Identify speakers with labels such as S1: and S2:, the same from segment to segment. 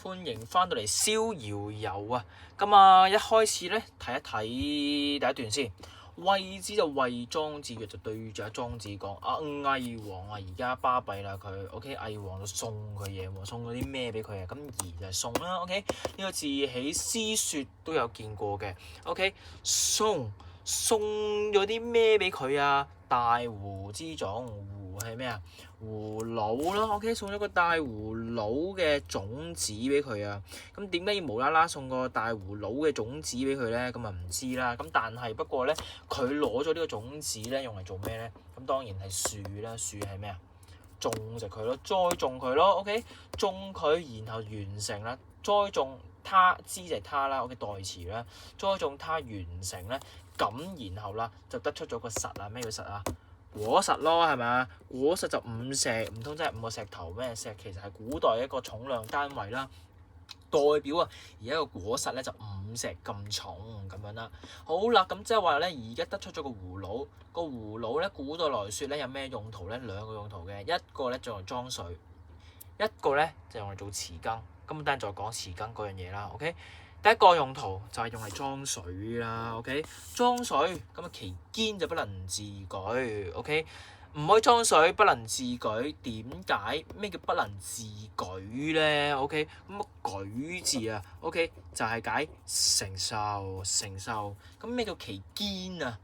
S1: 歡迎翻到嚟逍遙遊啊！咁啊，一開始咧睇一睇第一段先。惠子就為莊子，佢就對住阿莊子講：魏王啊，而家巴閉啦佢。OK，魏王就送佢嘢喎，送咗啲咩俾佢啊？咁而就係送啦。OK，呢個字喺詩説都有見過嘅。OK，送咗啲咩俾佢啊？大胡之種，胡係咩啊？葫蘆啦，OK，送咗個大葫蘆嘅種子俾佢啊。咁點解要無啦啦送個大葫蘆嘅種子俾佢咧？咁啊唔知啦。咁但係不過咧，佢攞咗呢個種子咧，用嚟做咩咧？咁當然係樹啦。樹係咩啊？種植佢咯，栽種佢咯。OK，種佢，然後完成啦。栽種他，之就係他啦。OK，代詞啦。栽種他完成咧，咁然後啦就得出咗個實啊。咩叫實啊？果實咯，係咪啊？果實就五石，唔通真係五個石頭咩？石其實係古代一個重量單位啦，代表啊而家個果實咧就五石咁重咁樣啦。好啦，咁即係話咧，而家得出咗個葫蘆，個葫蘆咧古代來説咧有咩用途咧？兩個用途嘅，一個咧就用嚟裝水，一個咧就用嚟做匙羹。咁等陣再講匙羹嗰樣嘢啦。OK。第一個用途就係用嚟裝水啦。OK，裝水咁啊，其堅就不能自舉。OK，唔可以裝水，不能自舉。點解？咩叫不能自舉咧？OK，咁啊舉字啊，OK 就係解承受。咁咩叫其堅啊？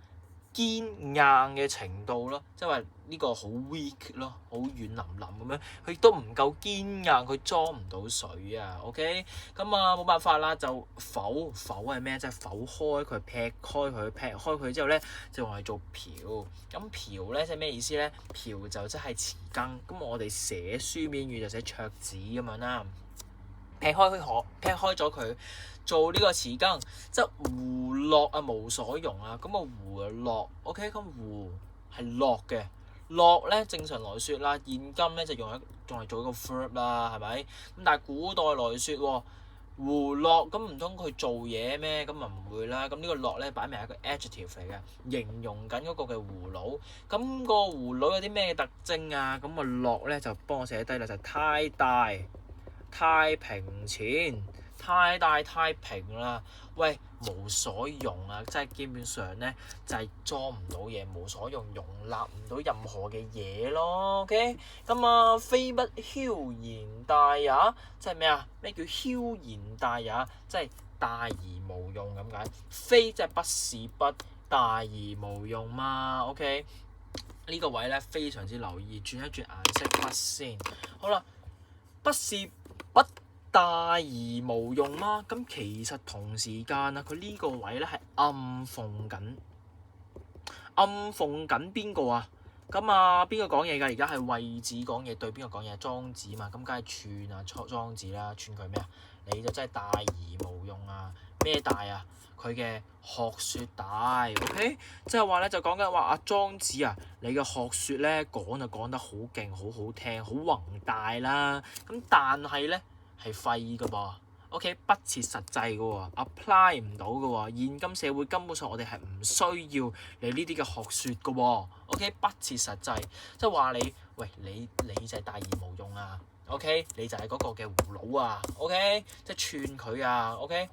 S1: 堅硬嘅程度咯，即係話呢個好 weak 咯，好軟腍腍咁樣，佢亦都唔夠堅硬，佢裝唔到水啊。OK，咁啊冇辦法啦，就剖係咩？即係剖開佢，劈開佢之後咧，就用嚟做瓢。咁瓢咧即係咩意思咧？瓢就即係匙羹。咁我哋寫書面語就寫桌子咁樣啦。劈開咗佢，做呢個匙羹，即係胡落啊，無所用啊。咁啊胡落 ，OK，咁胡係落嘅，落咧正常來説啦，現今咧就用嚟做一個 verb 啦，係咪？咁但係古代來説，胡落咁唔通佢做嘢咩？咁啊唔會啦。咁呢個落咧擺明係一個 adjective 嚟嘅，形容緊嗰個嘅葫蘆。咁個葫蘆有啲咩特徵啊？咁啊落咧就幫我寫低啦，就係太大。太平前，太大太平啦，喂，無所用啊！即係基本上咧就係裝唔到嘢，無所用，容納唔到任何嘅嘢咯。OK，咁啊，非不囂然大也，即係咩啊？咩叫囂然大也？即係大而無用咁解。非即係不是不，大而無用嘛。OK，呢個位咧非常之留意，轉一轉顏色筆先。好啦，不是不大而無用嗎？咁其實同時間啊，佢呢個位咧係暗諷緊邊個啊？咁啊，邊個講嘢㗎？而家係惠子講嘢，對邊個講嘢？莊子嘛，咁梗係串啊莊子啦，串佢咩啊？你就真係大而無用啊！咩大啊？佢嘅學説大 ，OK， 即係話咧就講緊話阿莊子啊，你嘅學説咧講就講得好勁，好好聽，好宏大啦。咁但係咧係廢㗎噃 ，OK， 不切實際㗎喎 ，apply 唔到㗎喎。現今社會根本上我哋係唔需要你呢啲嘅學説㗎喎 ，OK， 不切實際，即係話你就係大而無用啊。OK， 你就係嗰個嘅葫蘆啊 ，OK， 即係串佢啊 ，OK，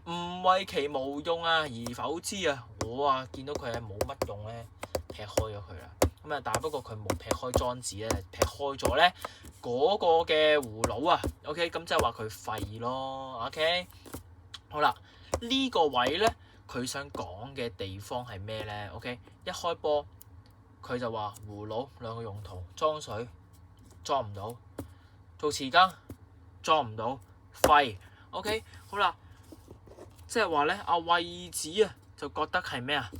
S1: 唔為其無用啊，而否之啊，我啊見到佢係冇乜用咧，劈開咗佢啦。咁啊，但係不過佢冇劈開莊子咧，劈開咗咧嗰個嘅葫蘆啊 ，OK， 咁即係話佢廢咯 ，OK， 好啦，呢個位咧佢想講嘅地方係咩咧 ？OK， 一開波佢就話葫蘆兩個用途，裝水裝唔到。做匙羹裝唔到，廢 OK， 好啦，即係話咧，阿惠子啊就覺得係咩啊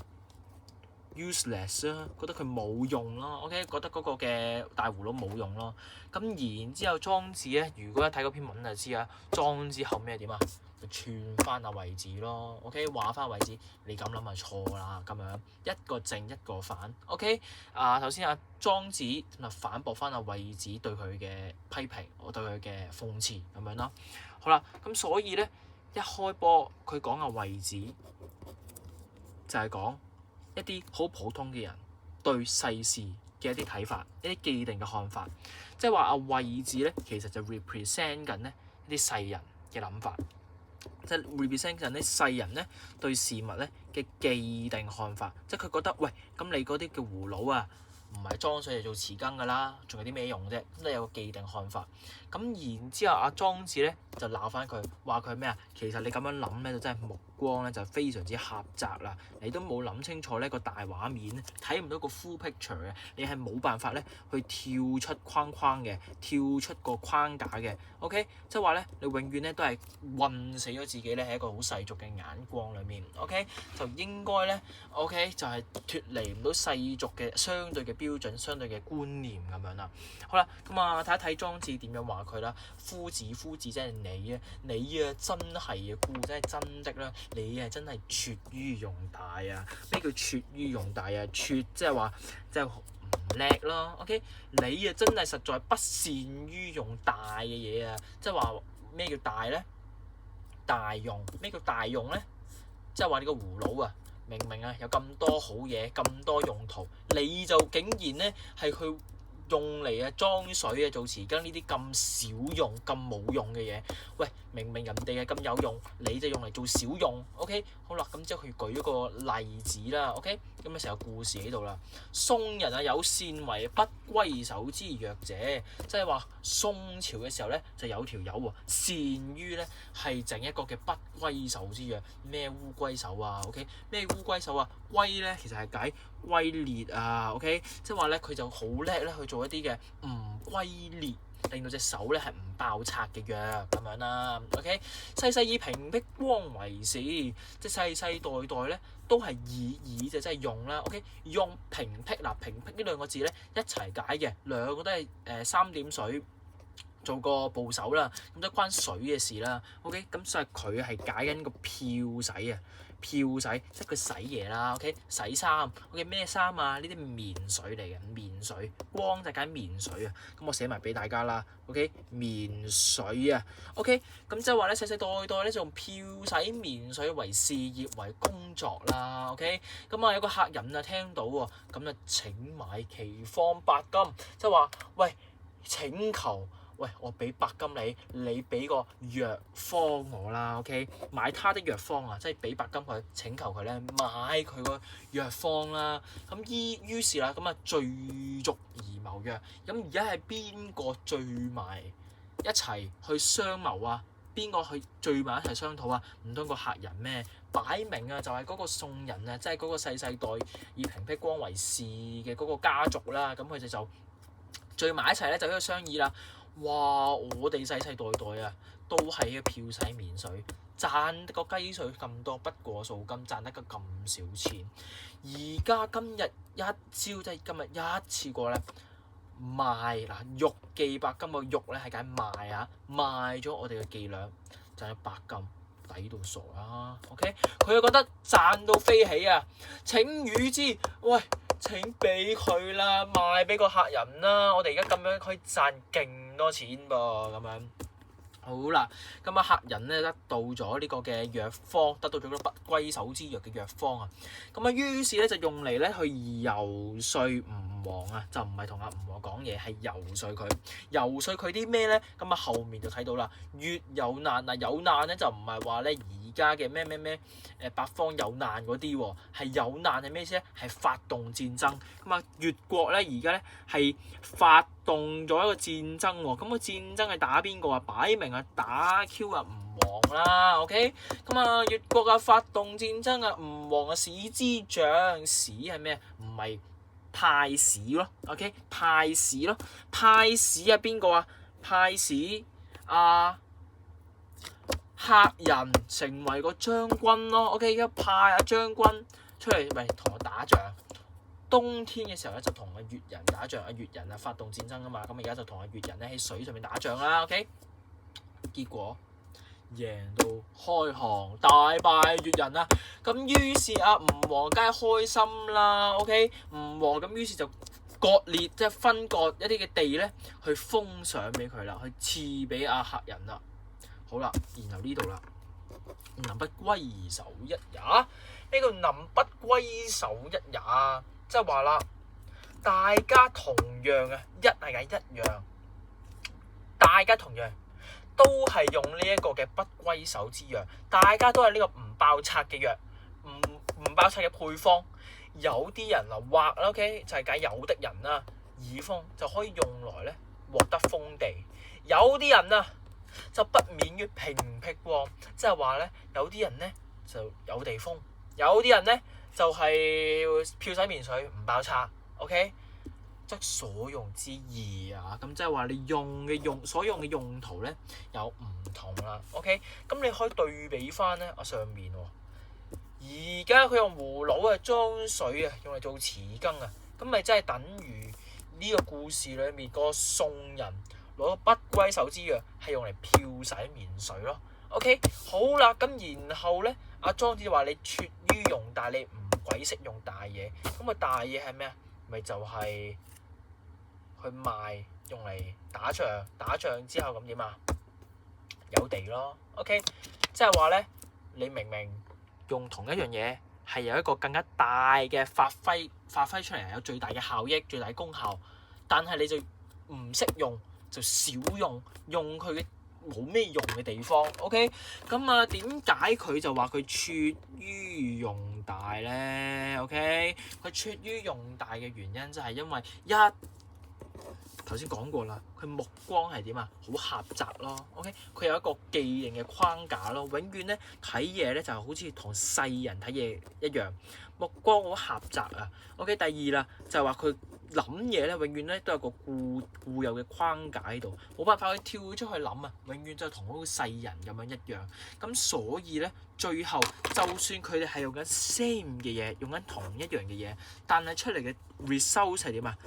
S1: useless 啊，覺得佢冇用咯 OK， 覺得嗰個嘅大葫蘆冇用咯。咁然之後莊子咧，如果一睇嗰篇文就知啦，莊子後咩點啊？就串翻阿惠子咯 OK， 話翻惠子，你咁諗係錯啦，咁樣一個正一個反 OK。首先阿莊子咁反駁翻阿惠子對佢嘅批評，我對佢嘅諷刺咁樣咯。好啦，咁所以咧一開波佢講阿惠子就係講一啲好普通嘅人對世事嘅一啲睇法，一啲既定嘅看法，即係話阿惠子咧其實就 represent 緊咧一啲世人嘅諗法，即係 represent 緊啲世人咧對事物咧嘅既定看法，即係佢覺得喂，咁你嗰啲叫葫蘆啊，唔係裝水嚟做匙羹㗎啦，仲有啲咩用啫？咁你有個既定看法。咁然之後，阿莊子咧就鬧翻佢，話佢咩啊？其實你咁樣諗咧，就真係目光咧就非常之狹窄啦。你都冇諗清楚呢個大畫面，睇唔到個 full picture 嘅，你係冇辦法咧去跳出框框嘅，跳出個框架嘅。OK，即係話咧，你永遠咧都係困死咗自己咧喺一個好世俗嘅眼光裡面。OK，就應該咧 OK 就係脫離唔到世俗嘅相對嘅標準、相對嘅觀念咁樣啦。好啦，咁啊睇一睇莊子點樣話佢啦。夫子即係你啊，你啊真係啊，故真係真的啦，你係真係拙於用大啊！咩叫拙於用大啊？拙即係話即係唔叻咯。OK，你啊真係實在不善於用大嘅嘢啊！即係話咩叫大咧？大用，咩叫大用咧？即係話你個葫蘆啊，明明啊有咁多好嘢，咁多用途，你就竟然咧係去用嚟啊裝水啊做匙羹呢啲咁少用咁冇用嘅嘢，喂，明明人哋係咁有用，你就用嚟做少用。OK， 好啦，咁之後佢舉咗個例子啦。OK， 咁啊成個故事喺度啦。宋人啊有善為不歸守之曰者，即係話宋朝嘅時候咧就有條友喎善於咧係整一個嘅不歸守之曰。咩烏龜守啊 ？OK， 咩烏龜守啊？龜咧其實係解龜裂啊 ，OK， 即係話咧佢就好叻咧去做一啲嘅唔龜裂，令到隻手咧係唔爆拆嘅藥咁樣啦。OK， 世世以平辟光為事，即係世世代代咧都係以就即係用啦。OK， 用平辟嗱，平辟呢兩個字咧一齊解嘅，兩個都係三點水。做個部首啦，咁都關水嘅事啦。OK， 咁所以佢係解緊個漂洗啊，漂洗即係佢洗嘢啦。OK， 洗衫。OK， 咩衫啊？呢啲棉水嚟嘅，棉水。光就解棉水啊。咁我寫埋俾大家啦。OK， 棉水啊。OK， 咁即係話咧，世世代代咧就用漂洗棉水為事業為工作啦。OK， 咁啊有個客人啊聽到喎，咁啊請買其方8金，即係話喂請求。喂，我俾8金你，你俾個藥方我啦 ，OK？ 買他的藥方啊，即係俾8金佢，請求佢咧買佢個藥方啦。咁於是啦，咁啊聚族而謀曰。咁而家係邊個聚埋一齊去商謀啊？邊個去聚埋一齊商討啊？唔通個客人咩？擺明啊，就係嗰個宋人啊，即係嗰個世世代以平辟光為事嘅嗰個家族啦。咁佢哋就聚埋一齊咧，就喺度商議啦。哇！我哋世世代代啊，都係嘅漂洗棉水，賺得個雞碎咁多，不過數金賺得個咁少錢。而家今日一朝即係今日一次過咧賣嗱，玉寄8金個玉咧係解賣啊，賣咗我哋嘅伎倆賺咗8金，抵到傻啦。OK， 佢又覺得賺到飛起啊！請與之，喂！請俾佢啦，賣俾個客人啦。我哋而家咁樣可以賺勁多錢噃，咁樣好啦。咁啊，客人咧得到咗呢個嘅藥方，得到咗個不歸守之藥嘅藥方啊。咁啊，於是咧就用嚟咧去遊說吳王啊，就唔係同阿吳王講嘢，係遊說佢。遊說佢啲咩咧？咁啊，後面就睇到啦。越有難嗱，有難咧就唔係話咧而家嘅咩八方有難嗰啲喎，係有難係咩意思咧？係發動戰爭。咁啊，越國咧而家咧係發動咗一個戰爭喎。咁個戰爭係打邊個啊？擺明係打 Q 啊吳王啦。OK， 咁啊越國啊發動戰爭啊，吳王啊使之長，使係咩？唔係派使咯。OK， 派使咯，派使係邊個啊？派使啊！客人成為個將軍咯 ，OK， 一派阿將軍出嚟，喂，同我打仗。冬天嘅時候咧，就同阿越人打仗，阿越人啊發動戰爭啊嘛，咁而家就同阿越人咧喺水上面打仗啦 ，OK。結果贏到開行，大敗越人啊！咁於是阿吳王梗係開心啦 ，OK。吳王咁於是就割裂，即係分割一啲嘅地咧，去封賞俾佢啦，去賜俾阿客人啦。好啦，然後呢度啦，能不歸守一也？呢個能不歸守一也，即係話啦，大家同樣啊，一係解一樣，大家同樣，都係用呢一個嘅不歸手之藥，大家都係呢個唔爆拆嘅藥，唔爆拆嘅配方。有啲人啊畫啦 ，OK 就係解有的人啊耳風就可以用來咧獲得風地，有啲人啊就不免於平僻喎，即係話咧有啲人咧就有地風，有啲人咧就係漂洗面水唔爆拆 ，OK。則所用之義啊，咁即係話你所用嘅用途咧有唔同啦。OK，咁你可以對比翻咧上面喎。而家佢用葫蘆啊裝水啊，用嚟做匙羹啊，咁咪真係等於呢個故事裏面個宋人攞不歸手之藥係用嚟漂洗面水咯。OK， 好啦，咁然後咧，阿莊子話你拙於用，但係你唔鬼識用大嘢，咁啊大嘢係咩啊？咪就係去賣，用嚟打仗，打仗之後咁點啊？有地咯 ，OK， 即係話咧，你明明用同一樣嘢係有一個更加大嘅發揮出嚟，有最大嘅效益、最大功效，但係你就唔識用，就少用，用佢冇咩用嘅地方 ，OK， 咁啊點解佢就話佢拙於用大咧 ？OK， 佢拙於用大嘅原因就係因為頭先講過啦，佢目光係點啊？好狹窄咯 ，OK， 佢有一個既定嘅框架咯，永遠咧睇嘢咧就好似同世人睇嘢一樣，目光好狹窄啊。OK， 第二啦就係話佢諗嘢咧，永遠咧都有個固有嘅框架喺度，冇辦法去跳出去諗啊，永遠就同好世人咁樣一樣。咁所以咧，最後就算佢哋係用緊 same 嘅嘢，用緊同一樣嘅嘢，但係出嚟嘅 result 係點啊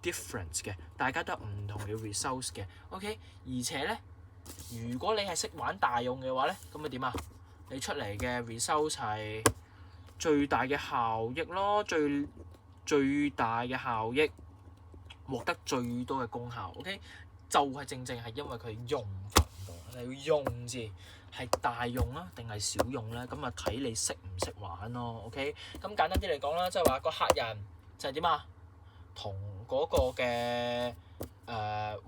S1: ？different 嘅，大家都有唔同嘅 results 嘅 ，OK。而且咧，如果你係識玩大用嘅話咧，咁咪點啊？你出嚟嘅 results 係最大嘅效益咯，最大嘅效益，獲得最多嘅功效 ，OK。就係正係因為佢用法唔同，你要用字係大用啦，定係小用咧？咁啊睇你識唔識玩咯 ，OK。咁簡單啲嚟講啦，即係話個客人就係點啊？同嗰個嘅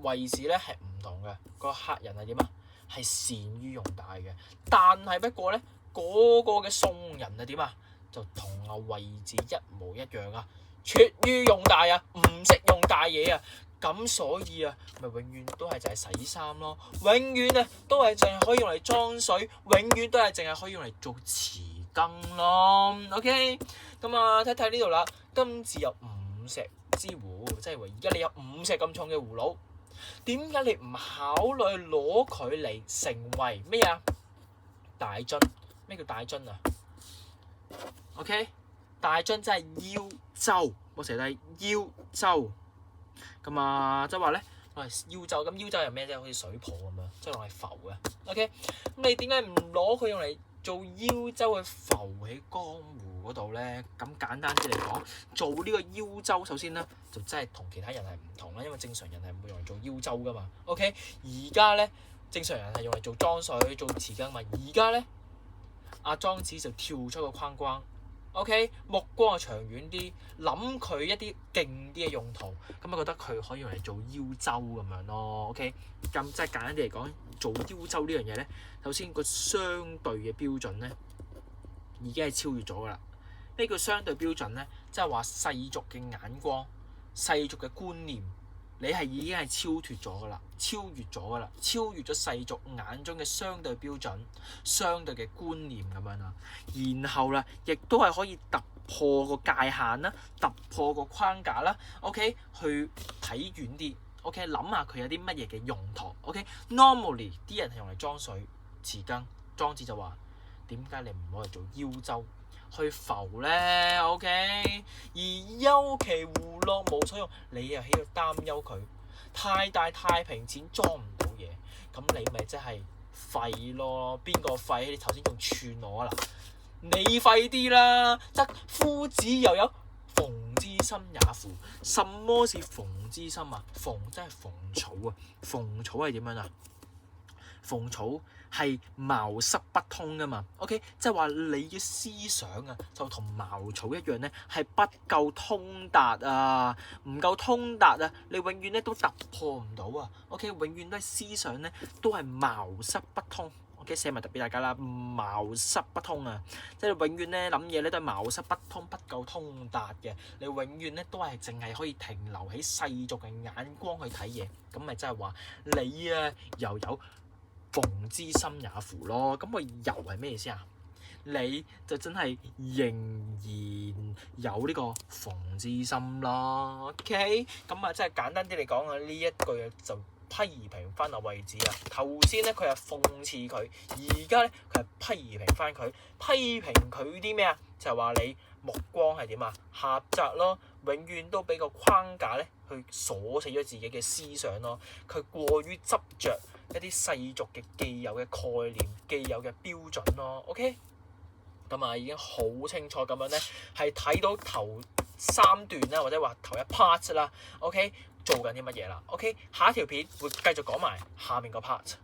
S1: 位置咧係唔同嘅，個客人係點啊？係善於用大嘅，但係不過咧嗰個嘅宋人係點啊？就同啊位置一模一樣啊，拙於用大啊，唔識用大嘢啊，咁所以啊，咪永遠都係就係洗衫咯，永遠啊都係淨係可以用嚟裝水，永遠都係淨係可以用嚟做匙羹咯。OK， 咁啊睇睇呢度啦，今次有5石之壺，即係話而家你有5石咁重嘅葫蘆，點解你唔考慮攞佢嚟成為咩啊？大樽？咩叫大樽啊 ？OK， 大樽即係腰舟，我成日睇腰舟。咁啊，即係話咧，我係腰舟，咁腰舟係咩啫？好似水泡咁樣，即係攞嚟浮嘅。OK， 咁你點解唔攞佢用嚟做腰舟去浮喺江湖嗰度咧？咁簡單啲嚟講，做呢個腰舟首先咧，就真係同其他人係唔同啦，因為正常人係唔會用嚟做腰舟噶嘛。OK， 而家咧正常人係用嚟做裝水、做匙羹嘛。而家咧，阿莊子就跳出個框框。OK， 目光係長遠啲，諗佢一啲勁啲嘅用途，咁啊覺得佢可以用嚟做腰舟咁樣咯。OK， 咁即係簡單啲嚟講，做腰舟呢樣嘢咧，首先個相對嘅標準咧已經係超越咗噶啦。咩叫相對標準咧？即係話世俗嘅眼光、世俗嘅觀念，你係已經係超脫咗噶啦，超越咗噶啦，超越咗世俗眼中嘅相對標準、相對嘅觀念咁樣啦。然後啦，亦都係可以突破個界限啦，突破個框架啦。OK， 去睇遠啲。OK， 諗下佢有啲乜嘢嘅用途。OK，normally 啲人係用嚟裝水、匙羹。莊子就話：點解你唔攞嚟做腰舟去浮咧 ？OK， 而憂其湖落無所用，你又喺度擔憂佢太大太平錢裝唔到嘢，咁你咪即係廢咯？邊個廢？你頭先仲串我啦，你廢啲啦！則夫子又有馮之心也乎？什麼是馮之心啊？馮真係馮草啊！馮草係點樣啊？馮草係茅塞不通噶嘛，OK，即係話你嘅思想啊，就同茅草一樣咧，係不夠通達啊，唔夠通達啊，你永遠咧都突破唔到啊，OK，永遠都係思想咧都係茅塞不通。OK， 寫埋特俾大家啦，茅塞不通啊，即係永遠咧諗嘢咧都係茅塞不通，不夠通達嘅，你永遠咧都係淨係可以停留喺世俗嘅眼光去睇嘢，咁咪即係話你啊又有馮之心也乎咯，咁個又係咩意思啊？你就真係仍然有呢個馮之心咯 ，OK？咁啊，即係簡單啲嚟講啊，呢一句啊就批評翻阿惠子啊。頭先咧佢係諷刺佢，而家咧佢係批評翻佢，批評佢啲咩啊？就係話你目光係點啊？狹窄咯，永遠都俾個框架咧去鎖死咗自己嘅思想咯。佢過於執着一啲世俗嘅既有嘅概念、既有嘅標準咯。OK？咁啊已經好清楚咁樣咧，係睇到頭3段啦，或者話頭一 part 啦。OK？做緊啲乜嘢啦 ？OK？下一條片會繼續講埋下面個 part。